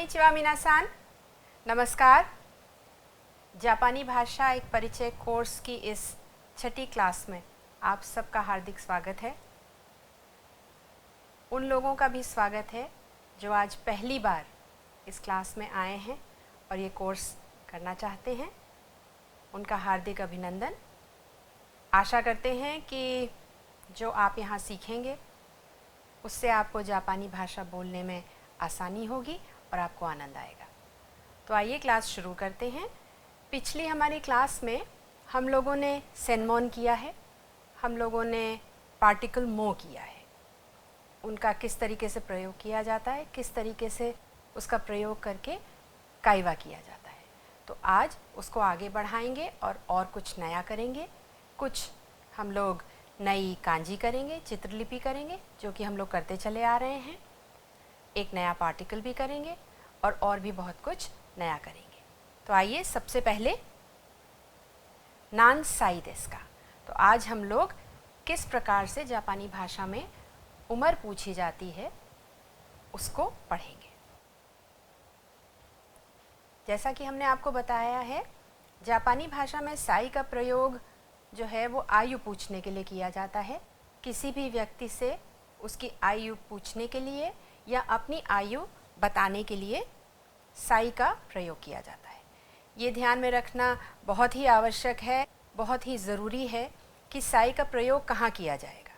Konnichiwa मिनासान, नमस्कार। जापानी भाषा एक परिचय कोर्स की इस छठी क्लास में आप सबका हार्दिक स्वागत है। उन लोगों का भी स्वागत है जो आज पहली बार इस क्लास में आए हैं और ये कोर्स करना चाहते हैं। उनका हार्दिक अभिनंदन। आशा करते हैं कि जो आप यहाँ सीखेंगे उससे आपको जापानी भाषा बोलने में आसानी होगी और आपको आनंद आएगा। तो आइए क्लास शुरू करते हैं। पिछली हमारी क्लास में हम लोगों ने सेनमोन किया है, हम लोगों ने पार्टिकल मो किया है, उनका किस तरीके से प्रयोग किया जाता है, किस तरीके से उसका प्रयोग करके काइवा किया जाता है। तो आज उसको आगे बढ़ाएंगे और कुछ नया करेंगे। कुछ हम लोग नई कांजी करेंगे, चित्रलिपि करेंगे जो कि हम लोग करते चले आ रहे हैं। एक नया पार्टिकल भी करेंगे और भी बहुत कुछ नया करेंगे। तो आइए सबसे पहले नान साई देसु का। तो आज हम लोग किस प्रकार से जापानी भाषा में उम्र पूछी जाती है उसको पढ़ेंगे। जैसा कि हमने आपको बताया है, जापानी भाषा में साई का प्रयोग जो है वो आयु पूछने के लिए किया जाता है। किसी भी व्यक्ति से उसकी आयु पूछने के लिए या अपनी आयु बताने के लिए साई का प्रयोग किया जाता है। ये ध्यान में रखना बहुत ही आवश्यक है, बहुत ही ज़रूरी है कि साई का प्रयोग कहाँ किया जाएगा।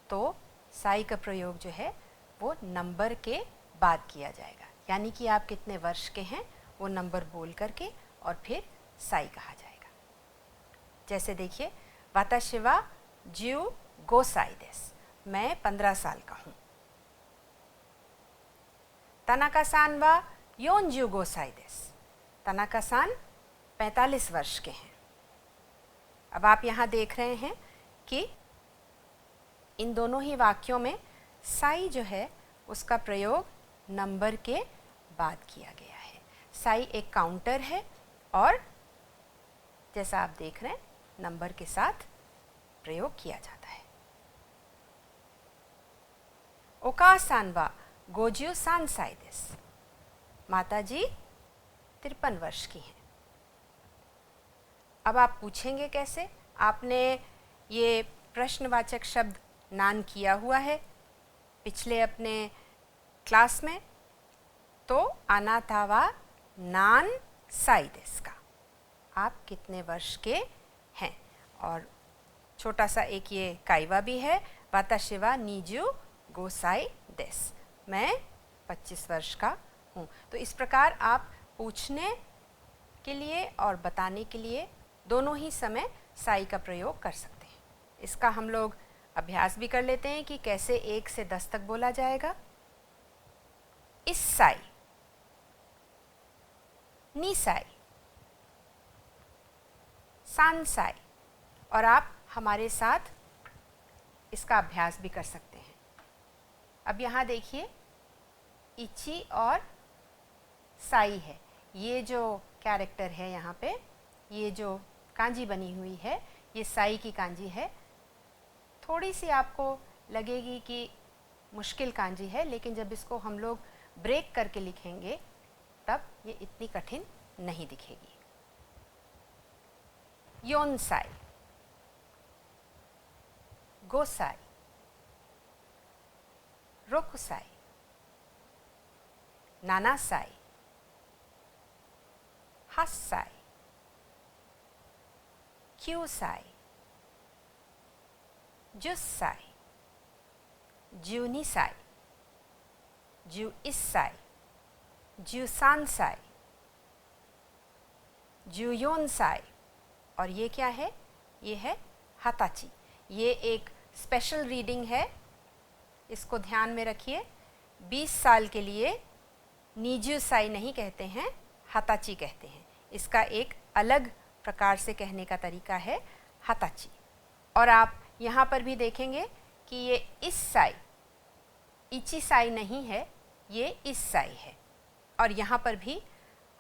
तो साई का प्रयोग जो है वो नंबर के बाद किया जाएगा, यानी कि आप कितने वर्ष के हैं वो नंबर बोल करके और फिर साई कहा जाएगा। जैसे देखिए, वाताशी वा 15 साई देसु, मैं 15 साल का हूँ। तनाका सान वा 45 साई देसु, तनाका सान 45 वर्ष के हैं। अब आप यहाँ देख रहे हैं कि इन दोनों ही वाक्यों में साई जो है उसका प्रयोग नंबर के बाद किया गया है। साई एक काउंटर है और जैसा आप देख रहे हैं नंबर के साथ प्रयोग किया जाता है। ओकासान वा 53 साई देसु, माता जी 53 वर्ष की हैं। अब आप पूछेंगे कैसे? आपने ये प्रश्नवाचक शब्द नान किया हुआ है पिछले अपने क्लास में, तो आनाता वा नान साई देसु का, आप कितने वर्ष के हैं। और छोटा सा एक ये काइवा भी है, वाताशी वा 25 साई देसु, मैं 25 वर्ष का हूँ। तो इस प्रकार आप पूछने के लिए और बताने के लिए दोनों ही समय साई का प्रयोग कर सकते हैं। इसका हम लोग अभ्यास भी कर लेते हैं कि कैसे 1 से 10 तक बोला जाएगा। इस साई, नी साई, सान साई, और आप हमारे साथ इसका अभ्यास भी कर सकते हैं। अब यहाँ देखिए, इची और साई है, ये जो कैरेक्टर है यहाँ पे, ये जो कांजी बनी हुई है ये साई की कांजी है। थोड़ी सी आपको लगेगी कि मुश्किल कांजी है, लेकिन जब इसको हम लोग ब्रेक करके लिखेंगे तब ये इतनी कठिन नहीं दिखेगी। 4 साई, 5 साई, 6 साई, 7 साई, 8 साई, 9 साई, 10 साई, 12 साई, 11 साई, 13 साई, 14 साई, और ये क्या है? ये है हाताची। ये एक स्पेशल रीडिंग है, इसको ध्यान में रखिए। 20 साल के लिए 20 साई नहीं कहते हैं, हाताची कहते हैं। इसका एक अलग प्रकार से कहने का तरीका है हाताची। और आप यहाँ पर भी देखेंगे कि ये इस साई, इची साई नहीं है, ये इस साई है। और यहाँ पर भी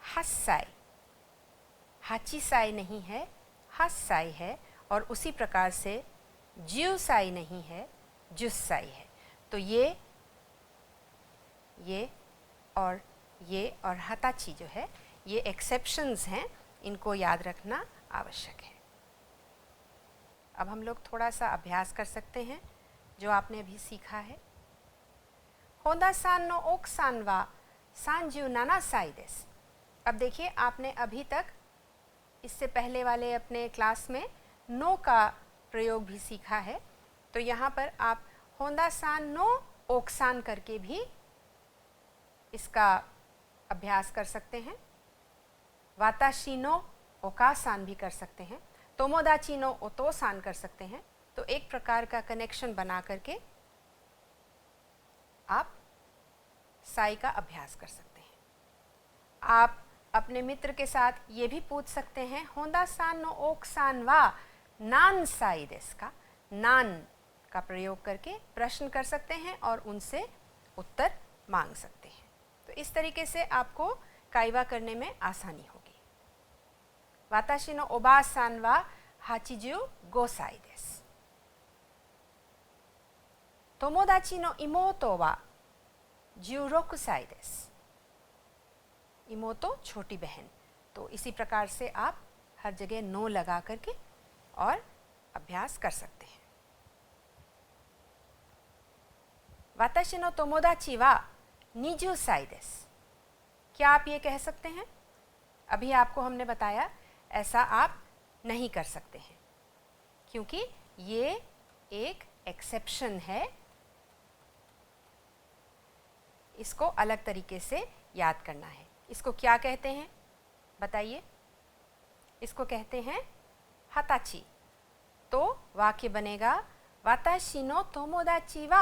हस साई, हाची साई नहीं है, हस साई है। और उसी प्रकार से ज्यू साई नहीं है, जुस साई है। तो ये और ये और हताची जो है ये एक्सेप्शंस हैं, इनको याद रखना आवश्यक है। अब हम लोग थोड़ा सा अभ्यास कर सकते हैं जो आपने अभी सीखा है। होंदा सान नो ओकसान वा 37 साई देसु। अब देखिए आपने अभी तक इससे पहले वाले अपने क्लास में नो का प्रयोग भी सीखा है, तो यहाँ पर आप होंदा सान नो ओकसान करके भी इसका अभ्यास कर सकते हैं। वाताशी नो ओकासान भी कर सकते हैं, तोमोदाची नो ओतोसान कर सकते हैं। तो एक प्रकार का कनेक्शन बना करके आप साई का अभ्यास कर सकते हैं। आप अपने मित्र के साथ ये भी पूछ सकते हैं, होंदा सान नो ओकसान वा नान साई देसु का। नान का प्रयोग करके प्रश्न कर सकते हैं और उनसे उत्तर मांग सकते हैं। तो इस तरीके से आपको काइवा करने में आसानी होगी। वाताशी नो ओबा सान वा 85 साई देसु। तोमोदाची नो इमोतो वा 16 साई देसु। इमोतो छोटी बहन। तो इसी प्रकार से आप हर जगह नो लगा करके और अभ्यास कर सकते हैं। वाताशी नो तोमोदाची वा 20 साई देसु। क्या आप ये कह सकते हैं? अभी आपको हमने बताया ऐसा आप नहीं कर सकते हैं, क्योंकि ये एक एक्सेप्शन है। इसको अलग तरीके से याद करना है। इसको क्या कहते हैं बताइए? इसको कहते हैं हताची। तो वाक्य बनेगा वाताशी नो तोमोदाची वा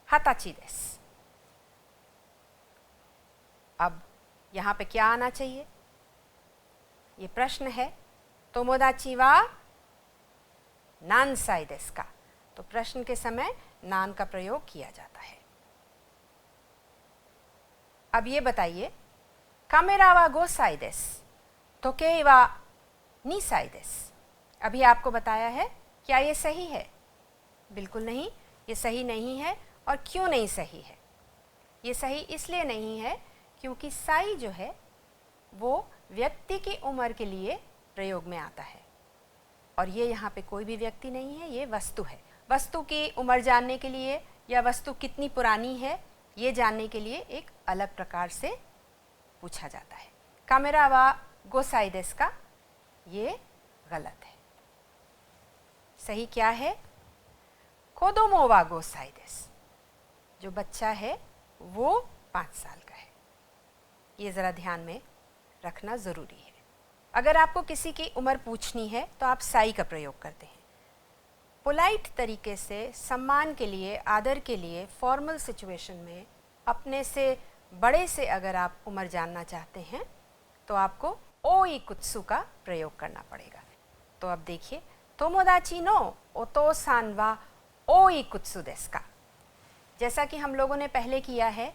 हताची देसु। अब यहाँ पे क्या आना चाहिए? ये प्रश्न है। तोमोदाची वा नान साई देसु का। तो प्रश्न के समय नान का प्रयोग किया जाता है। अब ये बताइए, कामेरा वा 5 साई देसु, तोकेई वा 2 साई देसु। अभी आपको बताया है, क्या ये सही है? बिल्कुल नहीं, ये सही नहीं है। और क्यों नहीं सही है? ये सही इसलिए नहीं है क्योंकि साई जो है वो व्यक्ति की उम्र के लिए प्रयोग में आता है, और ये यहाँ पे कोई भी व्यक्ति नहीं है, ये वस्तु है। वस्तु की उम्र जानने के लिए या वस्तु कितनी पुरानी है ये जानने के लिए एक अलग प्रकार से पूछा जाता है। कामेरा वा 5 साई देसु का, ये गलत है। सही क्या है? कोदोमो वा 5 साई देसु। जो बच्चा है वो 5 साल का है। ये ज़रा ध्यान में रखना ज़रूरी है। अगर आपको किसी की उम्र पूछनी है तो आप साई का प्रयोग करते हैं। पोलाइट तरीके से, सम्मान के लिए, आदर के लिए, फॉर्मल सिचुएशन में अपने से बड़े से अगर आप उम्र जानना चाहते हैं तो आपको ओई कुत्सु का प्रयोग करना पड़ेगा। तो अब देखिए, तोमोदाची नो ओतोसान वा ओई कुत्सु देसु का। जैसा कि हम लोगों ने पहले किया है,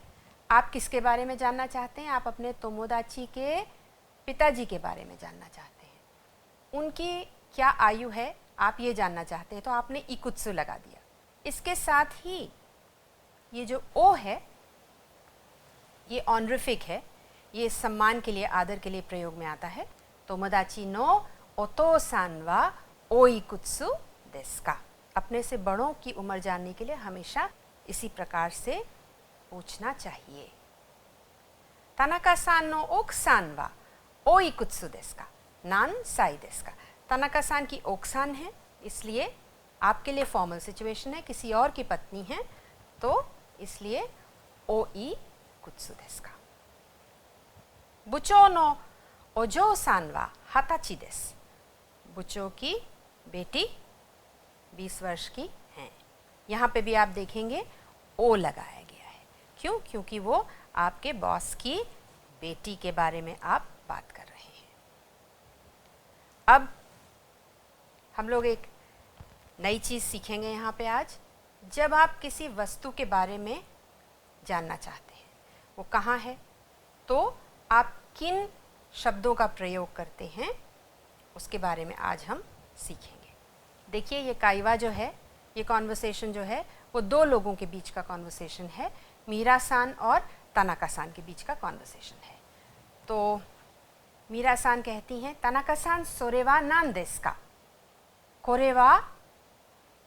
आप किसके बारे में जानना चाहते हैं? आप अपने तोमोदाची के पिताजी के बारे में जानना चाहते हैं। उनकी क्या आयु है आप ये जानना चाहते हैं, तो आपने इकुत्सु लगा दिया। इसके साथ ही ये जो ओ है ये ऑनरिफिक है, ये सम्मान के लिए, आदर के लिए प्रयोग में आता है। तोमोदाची नो ओतोसान वा ओई कुत्सु देसु का। अपने से बड़ों की उम्र जानने के लिए हमेशा इसी प्रकार से पूछना चाहिए। तानाका सान नो ओकसान वा ओई कुत्सु देसु का, नान साई देसु का। तानाका सान की ओकसान है, इसलिए आपके लिए फॉर्मल सिचुएशन है, किसी और की पत्नी है, तो इसलिए ओई कुत्सु देसु का। बुचो नो ओजो सान वा 20 देसु। बुचो की बेटी 20 वर्ष की हैं। यहाँ पे भी आप देखेंगे ओ लगाया गया है। क्यों? क्योंकि वो आपके बॉस की बेटी के बारे में आप बात कर रहे हैं। अब हम लोग एक नई चीज़ सीखेंगे यहाँ पे आज। जब आप किसी वस्तु के बारे में जानना चाहते हैं, वो कहाँ है, तो आप किन शब्दों का प्रयोग करते हैं उसके बारे में आज हम सीखेंगे। देखिए, ये काइवा जो है, ये कॉन्वर्सेशन जो है वो 2 लोगों के बीच का कॉन्वर्सेशन है, मीरा सान और तानाका सान के बीच का कॉन्वर्सेशन है। तो मीरा सान कहती हैं, तानाका सान सोरे वा नान देसु का? कोरे वा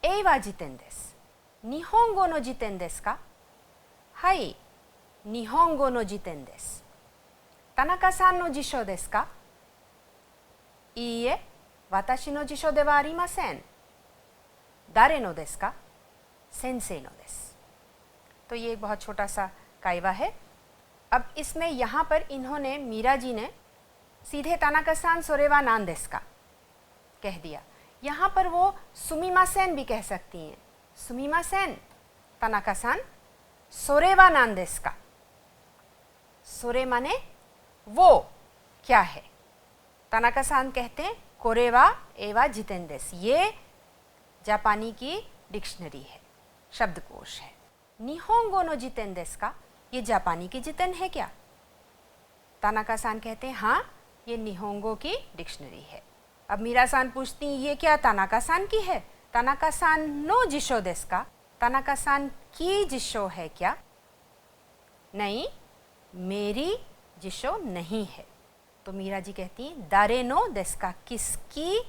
एइवा जितेन देसु। निहोंगो नो जितेन देसु का? हाई, निहोंगो नो जितेन देसु। तानाका सान नो जिशो देसु का? इइए, वाताशी नो जिशो दे वा आरिमासेन। दारे नो देसु का? सेंसेई नो देसु। तो ये एक बहुत छोटा सा काइवा है। अब इसमें यहाँ पर इन्होंने, मीरा जी ने सीधे तानाका सान सोरे वा नान देसु का कह दिया। यहाँ पर वो सुमिमासेन भी कह सकती हैं। सुमिमासेन, तानाका सान सोरे वा नान देसु का? सोरे माने वो क्या है? तानाका सान कहते हैं कोरे वा एवा जितेन देसु। ये जापानी की डिक्शनरी है, शब्दकोश है। निहोंगो नो जितेन देसु का? ये जापानी की जितेन है क्या? तानाका सान कहते हैं हाँ, ये निहोंगो की डिक्शनरी है। अब मीरा सान पूछती हैं, ये क्या तानाका सान की है? तानाका सान नो जिशो देसु का? तानाका सान की जिशो है क्या? नहीं, मेरी जिशो नहीं है। तो मीरा जी कहती हैं दारे नो देसु का? किसकी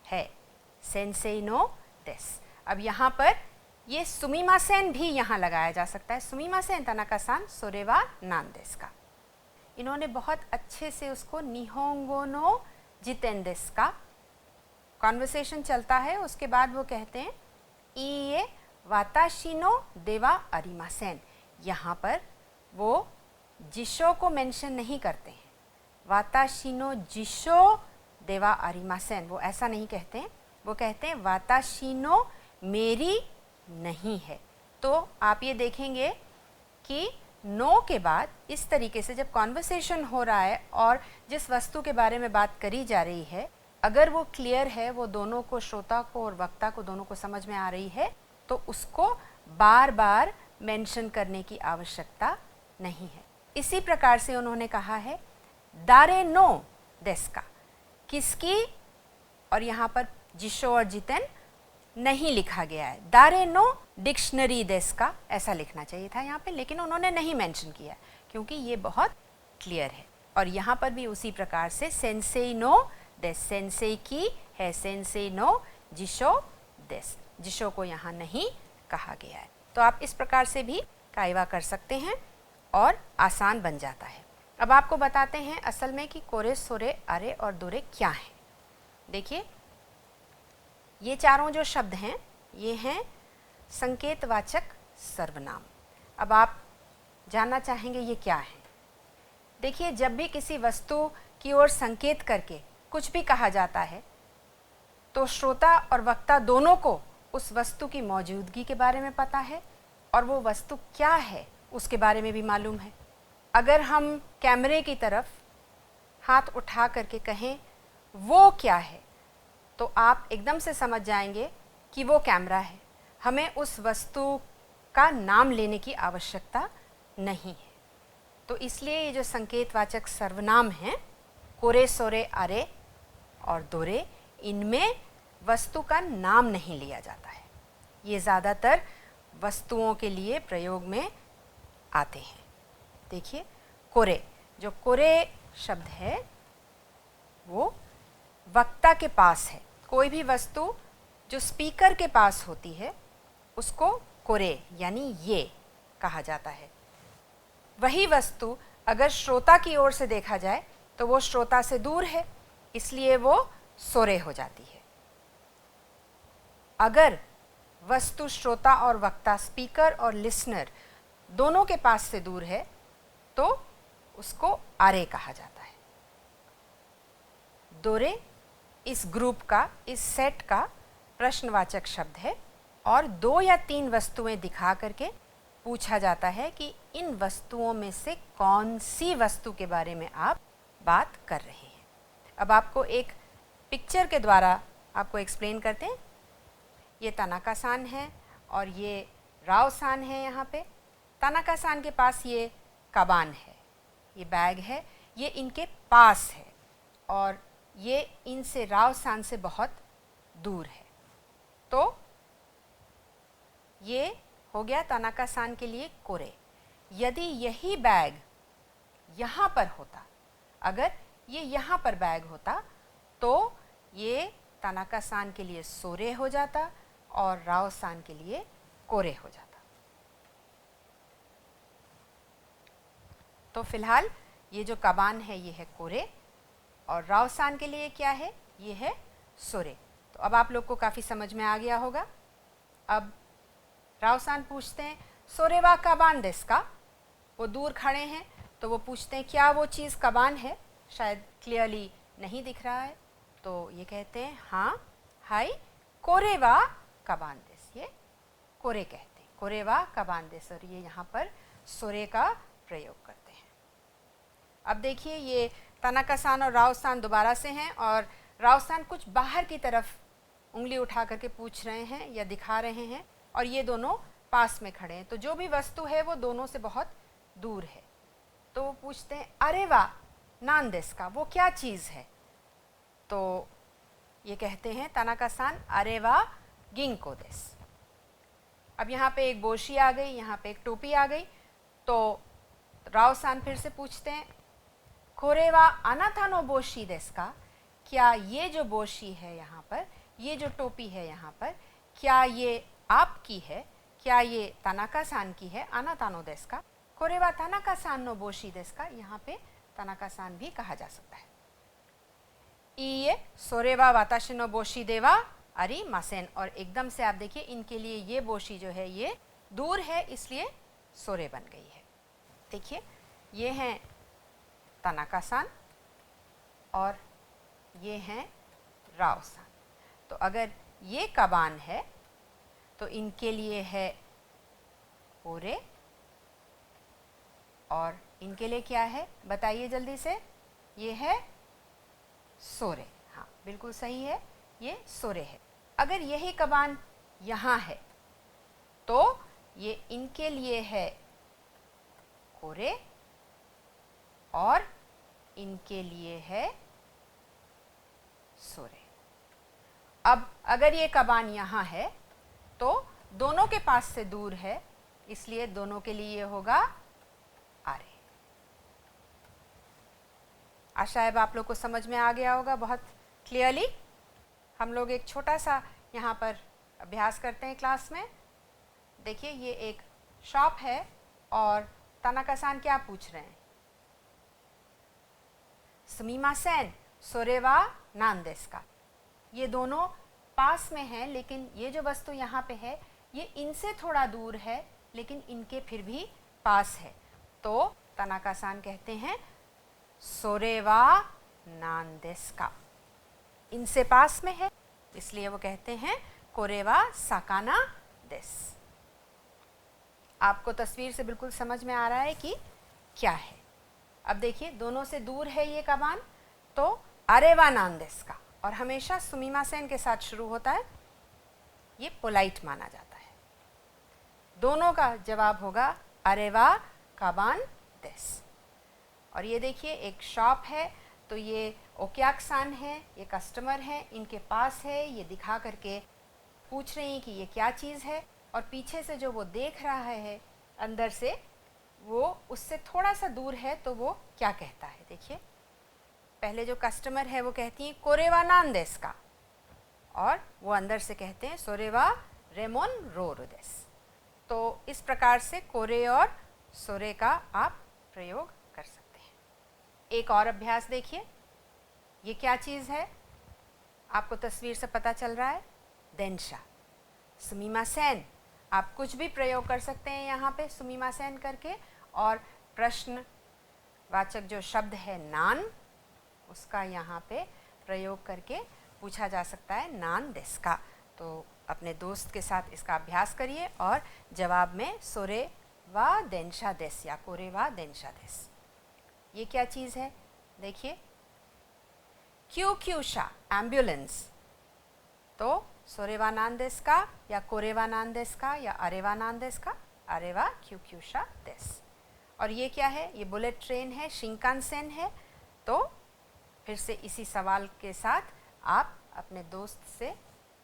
है? सेंसेई नो देसु। अब यहाँ पर ये सुमिमासेन भी यहाँ लगाया जा सकता है। सुमिमासेन, तानाका सान सोरे वा नान देसु का? इन्होंने बहुत अच्छे से उसको निहोंगो नो जितेन देसु का, कॉन्वर्सेशन चलता है, उसके बाद वो कहते हैं इए वाताशी नो देवा आरिमासेन। यहाँ पर वो जिशो को मेंशन नहीं करते हैं। वाताशी नो जिशो देवा आरिमासेन, वो ऐसा नहीं कहते हैं। वो कहते हैं वाताशी नो मेरी नहीं है। तो आप ये देखेंगे कि नो के बाद इस तरीके से जब कॉन्वर्सेशन हो रहा है और जिस वस्तु के बारे में बात करी जा रही है, अगर वो क्लियर है, वो दोनों को, श्रोता को और वक्ता को दोनों को समझ में आ रही है, तो उसको बार बार मेंशन करने की आवश्यकता नहीं है। इसी प्रकार से उन्होंने कहा है दारे नो देसु का? किसकी? और यहाँ पर जिशो और जितेन नहीं लिखा गया है। दारे नो डिक्शनरी देसु का ऐसा लिखना चाहिए था यहाँ पे, लेकिन उन्होंने नहीं मेंशन किया क्योंकि ये बहुत क्लियर है। और यहाँ पर भी उसी प्रकार से सेंसेई नो देसु, सेंसेई की है, सेंसेई नो जिशो देसु, जिशो को यहाँ नहीं कहा गया है। तो आप इस प्रकार से भी काइवा कर सकते हैं और आसान बन जाता है। अब आपको बताते हैं असल में कि कोरे, सोरे, अरे और दोरे क्या हैं। देखिए, ये चारों जो शब्द हैं, ये हैं संकेतवाचक सर्वनाम। अब आप जानना चाहेंगे ये क्या है। देखिए, जब भी किसी वस्तु की ओर संकेत करके कुछ भी कहा जाता है, तो श्रोता और वक्ता दोनों को उस वस्तु की मौजूदगी के बारे में पता है और वो वस्तु क्या है उसके बारे में भी मालूम है। अगर हम कैमरे की तरफ हाथ उठा करके कहें वो क्या है, तो आप एकदम से समझ जाएंगे कि वो कैमरा है। हमें उस वस्तु का नाम लेने की आवश्यकता नहीं है। तो इसलिए ये जो संकेतवाचक सर्वनाम हैं, कोरे, सोरे, अरे और दोरे, इनमें वस्तु का नाम नहीं लिया जाता है। ये ज़्यादातर वस्तुओं के लिए प्रयोग में आते हैं। देखिए, कोरे, जो कोरे शब्द है वो वक्ता के पास है। कोई भी वस्तु जो स्पीकर के पास होती है उसको कोरे यानी ये कहा जाता है। वही वस्तु अगर श्रोता की ओर से देखा जाए तो वो श्रोता से दूर है, इसलिए वो सोरे हो जाती है। अगर वस्तु श्रोता और वक्ता, स्पीकर और लिसनर दोनों के पास से दूर है तो उसको आरे कहा जाता है। दोरे इस ग्रुप का, इस सेट का प्रश्नवाचक शब्द है और 2 या 3 वस्तुएं दिखा करके पूछा जाता है कि इन वस्तुओं में से कौन सी वस्तु के बारे में आप बात कर रहे हैं। अब आपको एक पिक्चर के द्वारा आपको एक्सप्लेन करते हैं। ये तानाका सान है और ये राव सान है। यहाँ पे तानाका सान के पास ये काबान है, ये बैग है, ये इनके पास है और ये इनसे, राव सान से बहुत दूर है। तो ये हो गया तानाका सान के लिए कोरे। यदि यही बैग यहाँ पर होता, अगर ये यहाँ पर बैग होता तो ये तानाका सान के लिए सोरे हो जाता और राओ सान के लिए कोरे हो जाता। तो फिलहाल ये जो कबान है ये है कोरे और राओ सान के लिए क्या है, ये है सोरे। तो अब आप लोग को काफ़ी समझ में आ गया होगा। अब राओ सान पूछते हैं सोरे वा कबान देस का। वो दूर खड़े हैं तो वो पूछते हैं क्या वो चीज़ कबान है, शायद क्लियरली नहीं दिख रहा है। तो ये कहते हैं हाँ हाई कोरे वा कबान देस, ये कोरे कहते हैं, कोरे वा कबान देस, और ये यहाँ पर सोरे का प्रयोग करते हैं। अब देखिए ये तानाका सान और राओ सान दोबारा से हैं और राओ सान कुछ बाहर की तरफ उंगली उठा करके पूछ रहे हैं या दिखा रहे हैं और ये दोनों पास में खड़े हैं। तो जो भी वस्तु है वो दोनों से बहुत दूर है। तो वो पूछते हैं अरे वाह नान देस का, वो क्या चीज़ है। तो ये कहते हैं तानाका सान अरे वाह गिंको देस। अब यहाँ पे एक बोशी आ गई, यहाँ पे एक टोपी आ गई। तो राओ सान फिर से पूछते हैं कोरे वा अनाथा नो बोशी देस का, क्या ये जो बोशी है यहाँ पर, ये जो टोपी है यहाँ पर, क्या ये आपकी है, क्या ये तानाका सान की है। अनाथा नो देस का, कोरे वा तानाका सान नो बोशी देस का, यहाँ पे तानाका सान भी कहा जा सकता है। ये सोरे वा वाताशी नो बोशी देवा अरी मासेन, और एकदम से आप देखिए इनके लिए ये बोशी जो है ये दूर है इसलिए सोरे बन गई है। देखिए ये हैं तानाका सान और ये हैं राओ सान। तो अगर ये कबान है तो इनके लिए है कोरे और इनके लिए क्या है बताइए जल्दी से, ये है सोरे। हाँ बिल्कुल सही है, ये सोरे है। अगर यही कबान यहाँ है तो ये इनके लिए है कोरे और इनके लिए है सोरे। अब अगर ये कबान यहाँ है तो दोनों के पास से दूर है इसलिए दोनों के लिए होगा आरे। आशा है आप लोग को समझ में आ गया होगा बहुत क्लियरली। हम लोग एक छोटा सा यहाँ पर अभ्यास करते हैं क्लास में। देखिए ये एक शॉप है और तानाका सान क्या पूछ रहे हैं, सुमिमासेन सोरे वा नान देस का। ये दोनों पास में हैं लेकिन ये जो वस्तु यहाँ पे है ये इनसे थोड़ा दूर है लेकिन इनके फिर भी पास है। तो तानाका सान कहते हैं सोरे वा नान देस का, इनसे पास में है इसलिए वो कहते हैं कोरे वा साकाना देस। आपको तस्वीर से बिल्कुल समझ में आ रहा है कि क्या है। अब देखिए दोनों से दूर है ये कबान तो अरे वा नान देस का, और हमेशा सुमिमासेन के साथ शुरू होता है, ये पोलाइट माना जाता है। दोनों का जवाब होगा अरे वा कबान देस। और ये देखिए एक शॉप है तो ये ओक्याक सान है, ये कस्टमर है, इनके पास है, ये दिखा करके पूछ रही हैं कि ये क्या चीज़ है। और पीछे से जो वो देख रहा है अंदर से वो उससे थोड़ा सा दूर है तो वो क्या कहता है। देखिए पहले जो कस्टमर है वो कहती हैं कोरेवा नान देस का और वो अंदर से कहते हैं सोरेवा रेमोन रोरो देस। तो इस प्रकार से कोरे और सोरे का आप प्रयोग कर सकते हैं। एक और अभ्यास देखिए, ये क्या चीज़ है आपको तस्वीर से पता चल रहा है, देंशा। सुमिमासेन आप कुछ भी प्रयोग कर सकते हैं यहाँ पे सुमिमासेन करके, और प्रश्नवाचक जो शब्द है नान उसका यहाँ पे प्रयोग करके पूछा जा सकता है नान देस का। तो अपने दोस्त के साथ इसका अभ्यास करिए और जवाब में सोरे वा देंशा देस या कोरे वा देंशा देस। ये क्या चीज़ है देखिए, क्यूक्यूशा एम्बुलेंस। तो सोरेवा नान देस का या कोरेवा नान देस का या अरेवा नान देस का, अरेवा क्यूक्यूशा देस। और ये क्या है, ये बुलेट ट्रेन है, शिंकानसेन है। तो फिर से इसी सवाल के साथ आप अपने दोस्त से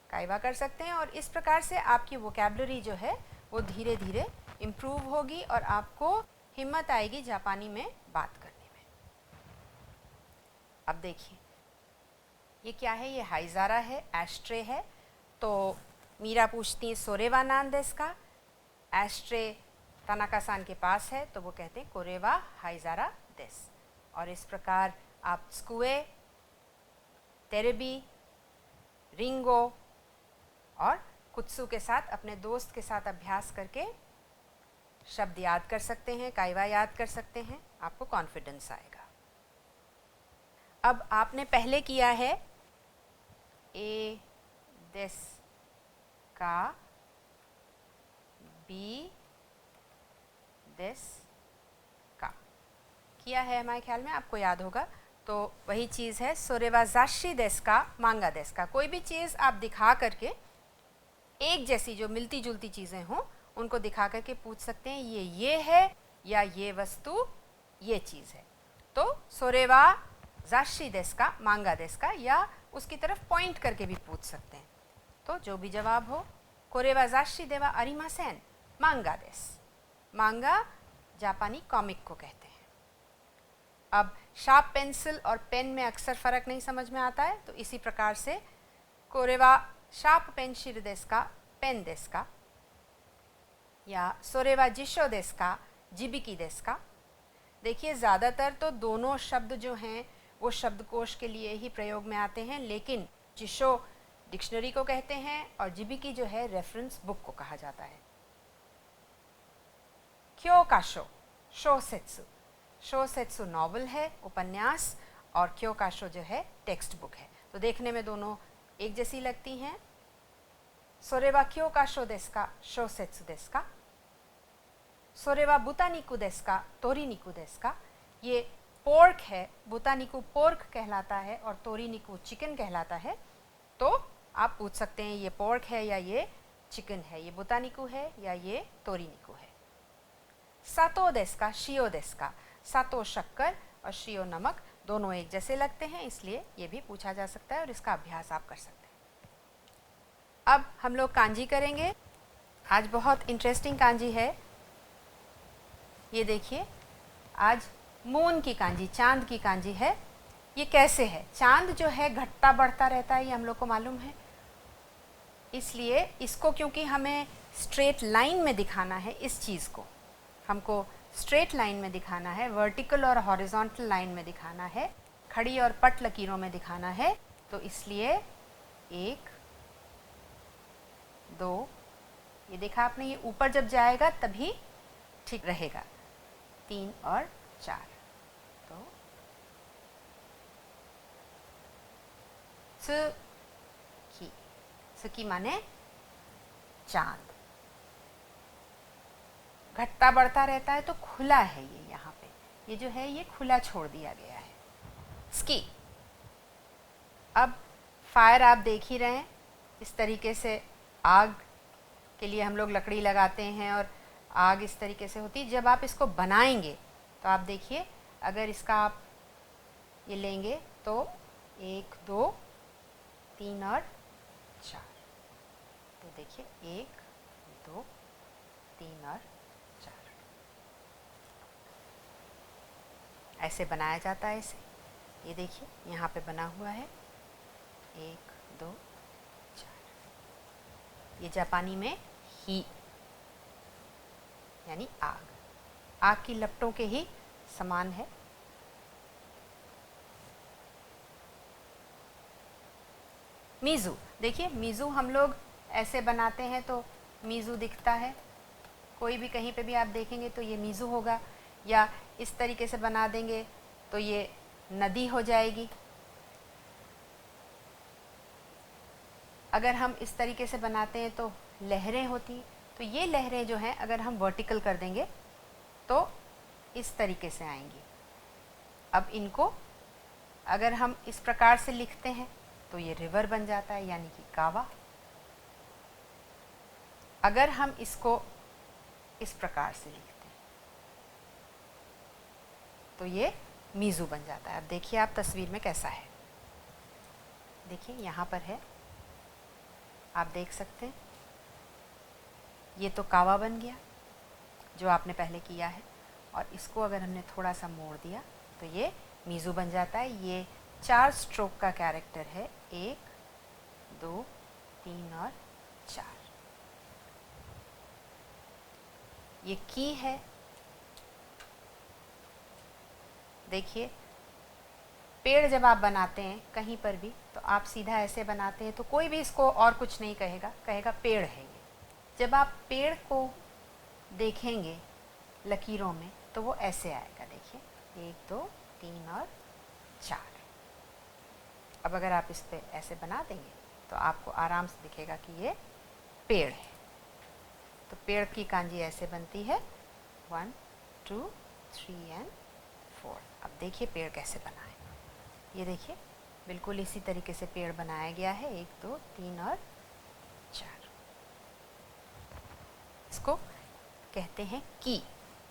कायवा कर सकते हैं और इस प्रकार से आपकी वोकैबुलरी जो है वो धीरे धीरे इम्प्रूव होगी और आपको हिम्मत आएगी जापानी में बात करने में। अब देखिए ये क्या है, ये हाइजारा है, एस्ट्रे है। तो मीरा पूछती है सोरेवा नान देस का, एस्ट्रे तानाका सान के पास है तो वो कहते हैं कोरेवा हाइजारा देस। और इस प्रकार आप स्कुए, तेरेबी, रिंगो और कुत्सु के साथ अपने दोस्त के साथ अभ्यास करके शब्द याद कर सकते हैं, काइवा याद कर सकते हैं, आपको कॉन्फिडेंस आएगा। अब आपने पहले किया है ए देस का, बी देस का किया है, हमारे ख्याल में आपको याद होगा। तो वही चीज़ है सोरेवा जाशी देस का, मांगा देस का। कोई भी चीज़ आप दिखा करके एक जैसी जो मिलती जुलती चीज़ें हों उनको दिखा करके पूछ सकते हैं ये है या ये वस्तु ये चीज़ है। तो सोरेवा जाशी देस का, मांगा देस का, या उसकी तरफ पॉइंट करके भी पूछ सकते हैं। तो जो भी जवाब हो, कोरेवा जाशी देवा अरिमासेन, मांगा देस। मांगा जापानी कॉमिक को कहते हैं। अब शार्प पेंसिल और पेन में अक्सर फ़र्क नहीं समझ में आता है, तो इसी प्रकार से कोरेवा शार्प पेंसिल देस का, पेन देस का, या सोरेवा जिशो देस का, जिबिकी देस का। देखिए ज़्यादातर तो दोनों शब्द जो हैं वो शब्दकोश के लिए ही प्रयोग में आते हैं, लेकिन जिशो डिक्शनरी को कहते हैं और जिबिकी जो है रेफरेंस बुक को कहा जाता है। क्योकाशो, शोसेत्सु, शोसेत्सु नॉवल है, उपन्यास, और क्योकाशो जो है टेक्स्ट बुक है। तो देखने में दोनों एक जैसी लगती हैं। सोरेवा क्योकाशो देस का, शोसेत्सु देस का। सोरेवा बुतानिकु देस का, तोरीनिकु देस का। ये पोर्क है, बुतानिकु पोर्क कहलाता है और तोरीनिकु चिकन कहलाता है। तो आप पूछ सकते हैं ये पोर्क है या ये चिकन है, ये बुतानिकु है या ये तोरीनिकु है। सातो देस का, शियो देस का। सातो शक्कर और शियो नमक, दोनों एक जैसे लगते हैं, इसलिए ये भी पूछा जा सकता है और इसका अभ्यास आप कर सकते हैं। अब हम लोग कांजी करेंगे। आज बहुत इंटरेस्टिंग कांजी है। ये देखिए, आज मून की कांजी, चांद की कांजी है। ये कैसे है? चांद जो है घटता बढ़ता रहता है, ये हम लोग को मालूम है। इसलिए इसको क्योंकि हमें स्ट्रेट लाइन में दिखाना है, इस चीज़ को हमको स्ट्रेट लाइन में दिखाना है, वर्टिकल और हॉरिजॉन्टल लाइन में दिखाना है, खड़ी और पट लकीरों में दिखाना है। तो इसलिए 1 2, ये देखा आपने, ये ऊपर जब जाएगा तभी ठीक रहेगा। 3 और 4। तो त्सुकी, त्सुकी माने चांद। घटता बढ़ता रहता है तो खुला है ये, यहाँ पे ये जो है ये खुला छोड़ दिया गया है। स्की। अब फायर आप देख ही रहे हैं, इस तरीके से आग के लिए हम लोग लकड़ी लगाते हैं और आग इस तरीके से होती है। जब आप इसको बनाएंगे तो आप देखिए, अगर इसका आप ये लेंगे तो 1 2 3 और 4। तो देखिए 1 2 3 और 4 ऐसे बनाया जाता है इसे। ये देखिए यहाँ पे बना हुआ है 1 2 4। ये जापानी में ही यानी आग, आग की लपटों के ही समान है। मीज़ू, देखिए मीज़ू हम लोग ऐसे बनाते हैं तो मीज़ू दिखता है, कोई भी कहीं पे भी आप देखेंगे तो ये मीज़ू होगा, या इस तरीके से बना देंगे तो ये नदी हो जाएगी। अगर हम इस तरीके से बनाते हैं तो लहरें होती। तो ये लहरें जो हैं अगर हम वर्टिकल कर देंगे तो इस तरीके से आएंगी। अब इनको अगर हम इस प्रकार से लिखते हैं तो ये रिवर बन जाता है, यानी कि कावा। अगर हम इसको इस प्रकार से लिखते हैं तो ये मीज़ू बन जाता है। अब देखिए आप तस्वीर में कैसा है, देखिए यहाँ पर है, आप देख सकते हैं ये तो कावा बन गया जो आपने पहले किया है। और इसको अगर हमने थोड़ा सा मोड़ दिया तो ये मीज़ू बन जाता है। ये 4 स्ट्रोक का कैरेक्टर है, 1 2 3 और 4। ये की है, देखिए पेड़ जब आप बनाते हैं कहीं पर भी तो आप सीधा ऐसे बनाते हैं तो कोई भी इसको और कुछ नहीं कहेगा, कहेगा पेड़ है ये। जब आप पेड़ को देखेंगे लकीरों में तो वो ऐसे आएगा, देखिए 1 2 3 और 4। अब अगर आप इस पे ऐसे बना देंगे तो आपको आराम से दिखेगा कि ये पेड़ है। तो पेड़ की कांजी ऐसे बनती है 1 2 3 और 4। अब देखिए पेड़ कैसे बना है, ये देखिए बिल्कुल इसी तरीके से पेड़ बनाया गया है, 1 2 3 और 4। इसको कहते हैं की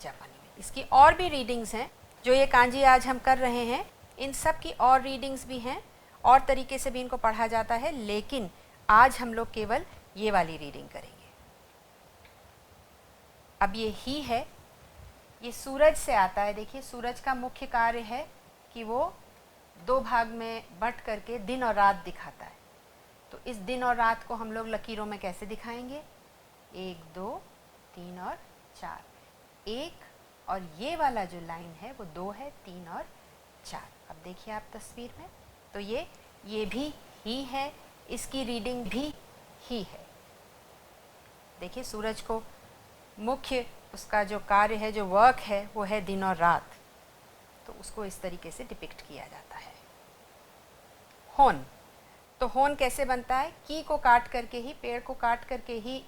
जापानी में। इसकी और भी रीडिंग्स हैं, जो ये कांजी आज हम कर रहे हैं इन सब की और रीडिंग्स भी हैं और तरीके से भी इनको पढ़ा जाता है, लेकिन आज हम लोग केवल ये वाली रीडिंग करेंगे। अब ये ही है, ये सूरज से आता है। देखिए सूरज का मुख्य कार्य है कि वो 2 भाग में बट करके दिन और रात दिखाता है। तो इस दिन और रात को हम लोग लकीरों में कैसे दिखाएंगे, 1 2 3 और 4। 1 और ये वाला जो लाइन है वो 2 है, 3 और 4। अब देखिए आप तस्वीर में, तो ये भी ही है, इसकी रीडिंग भी ही है। देखिए सूरज को मुख्य उसका जो कार्य है, जो वर्क है, वो है दिन और रात, तो उसको इस तरीके से डिपिक्ट किया जाता है। होन, तो होन कैसे बनता है, की को काट करके ही, पेड़ को काट करके ही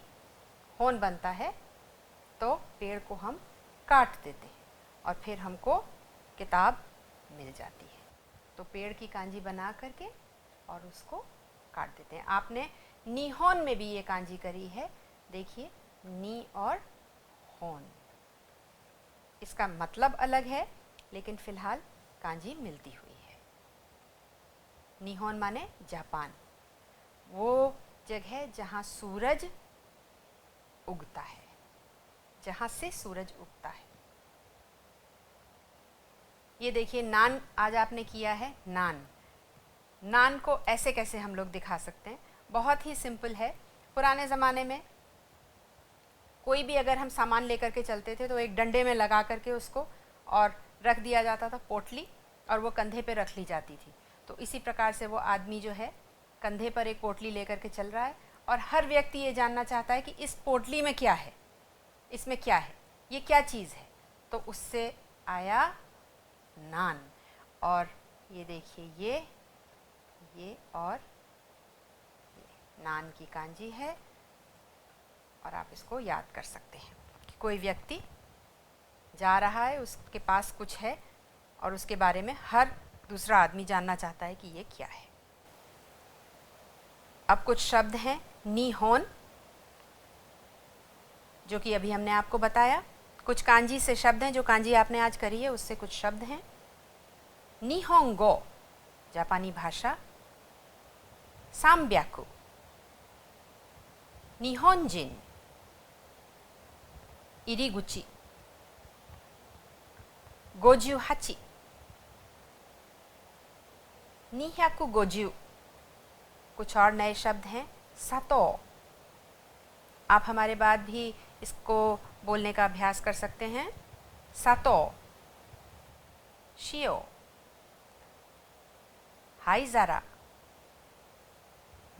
होन बनता है। तो पेड़ को हम काट देते हैं और फिर हमको किताब मिल जाती है। तो पेड़ की कांजी बना करके और उसको काट देते हैं। आपने निहोन में भी ये कांजी करी है, देखिए नी और होन, इसका मतलब अलग है लेकिन फिलहाल कांजी मिलती हुई है। निहोन माने जापान, वो जगह जहाँ सूरज उगता है, जहाँ से सूरज उगता है। ये देखिए नान आज आपने किया है, नान को ऐसे कैसे हम लोग दिखा सकते हैं, बहुत ही सिंपल है। पुराने ज़माने में कोई भी अगर हम सामान लेकर के चलते थे तो एक डंडे में लगा करके उसको और रख दिया जाता था पोटली, और वो कंधे पे रख ली जाती थी। तो इसी प्रकार से वो आदमी जो है कंधे पर एक पोटली लेकर के चल रहा है और हर व्यक्ति ये जानना चाहता है कि इस पोटली में क्या है, इसमें क्या है, ये क्या चीज़ है। तो उससे आया नान। और ये देखिए ये और ये नान की कांजी है, और आप इसको याद कर सकते हैं कि कोई व्यक्ति जा रहा है, उसके पास कुछ है और उसके बारे में हर दूसरा आदमी जानना चाहता है कि ये क्या है। अब कुछ शब्द हैं, निहोन जो कि अभी हमने आपको बताया, कुछ कांजी से शब्द हैं, जो कांजी आपने आज करी है उससे कुछ शब्द हैं। निहोंगो जापानी भाषा, सांब्याकु निहोंजिन, इरिगुची, 58 250। कुछ और नए शब्द हैं, सातो। आप हमारे बाद भी इसको बोलने का अभ्यास कर सकते हैं, सातो, शियो, हाइजारा,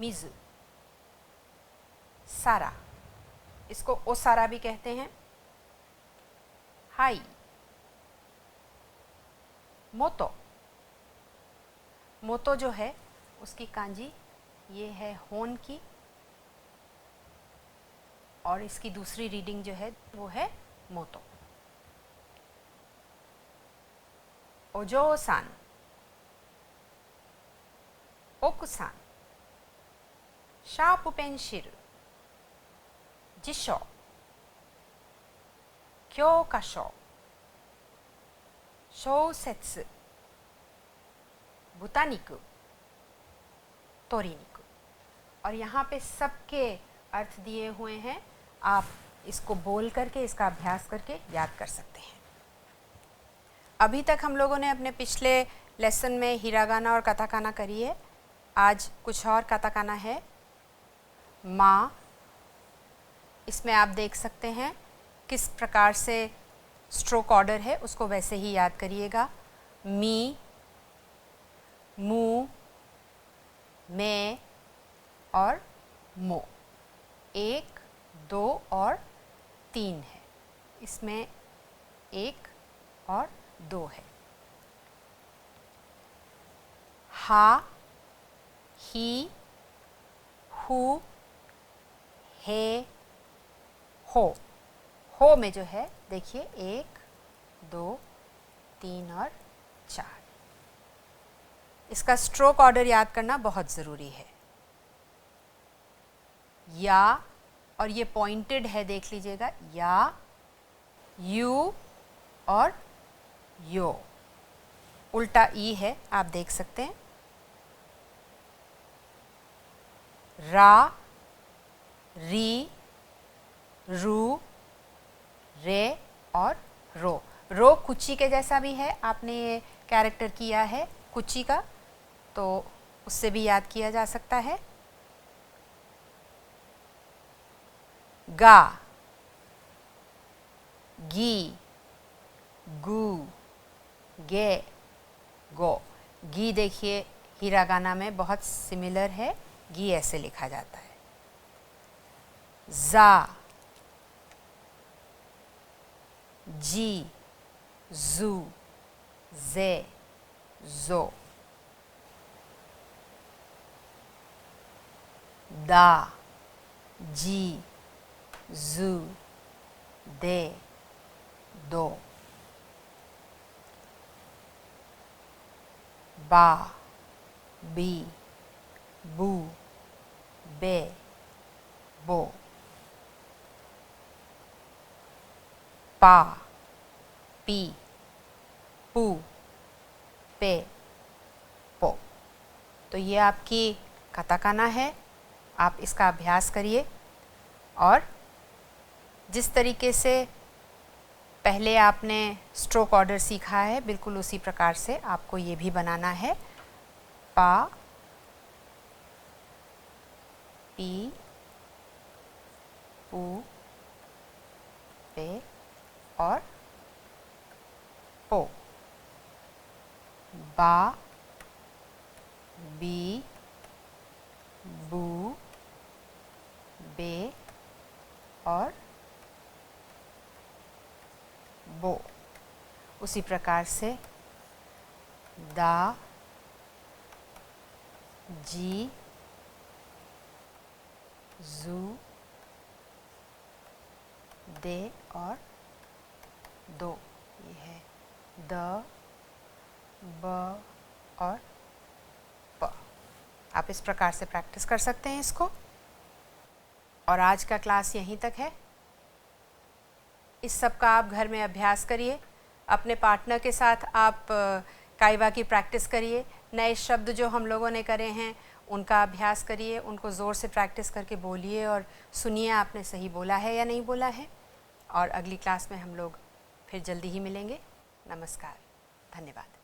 मिजु, सारा, इसको ओसारा भी कहते हैं, हाई, मोतो। मोतो जो है उसकी कांजी ये है होन की, और इसकी दूसरी रीडिंग जो है वो है मोतो। ओजो-सान, ओकुसान, शार्प पेंसिल, जिशो, क्योकाशो, शोसेत्सु, बुतानिकु, तोरीनिकु। और यहाँ पे सबके अर्थ दिए हुए हैं, आप इसको बोल करके, इसका अभ्यास करके याद कर सकते हैं। अभी तक हम लोगों ने अपने पिछले लेसन में हिरागाना और काताकाना करी है। आज कुछ और काताकाना है। माँ, इसमें आप देख सकते हैं किस प्रकार से स्ट्रोक ऑर्डर है, उसको वैसे ही याद करिएगा। मी, मू, मैं और मो। 1, 2 और 3 है, इसमें 1 और 2 है। हा, ही, हु, हे, हो में जो है देखिए 1, 2, 3 और 4। इसका स्ट्रोक ऑर्डर याद करना बहुत ज़रूरी है। या, और ये पॉइंटेड है, देख लीजिएगा, या, यू और यो। उल्टा ई है, आप देख सकते हैं। रा, री, रू, रे और रो। रो कुची के जैसा भी है, आपने ये कैरेक्टर किया है कुची का, तो उससे भी याद किया जा सकता है। गा, गी, गू, गे, गो। गी देखिए हिरागाना में बहुत सिमिलर है, गी ऐसे लिखा जाता है। जा, जी, जू, जे, जो। दा, जी, जू, दे, दो। बा, बी, बू, बे, बो। पा, पी, पू, पे, पो। तो ये आपकी काताकाना है। आप इसका अभ्यास करिए और जिस तरीके से पहले आपने स्ट्रोक ऑर्डर सीखा है, बिल्कुल उसी प्रकार से आपको ये भी बनाना है। पा, पी, पू, पे और पो। बा, बी, बू, बे और बो। उसी प्रकार से दा, जी, जू, दे और दो। ये है द, ब और प। आप इस प्रकार से प्रैक्टिस कर सकते हैं इसको। और आज का क्लास यहीं तक है। इस सब का आप घर में अभ्यास करिए, अपने पार्टनर के साथ आप काइवा की प्रैक्टिस करिए। नए शब्द जो हम लोगों ने करे हैं उनका अभ्यास करिए, उनको ज़ोर से प्रैक्टिस करके बोलिए और सुनिए आपने सही बोला है या नहीं बोला है। और अगली क्लास में हम लोग फिर जल्दी ही मिलेंगे। नमस्कार, धन्यवाद।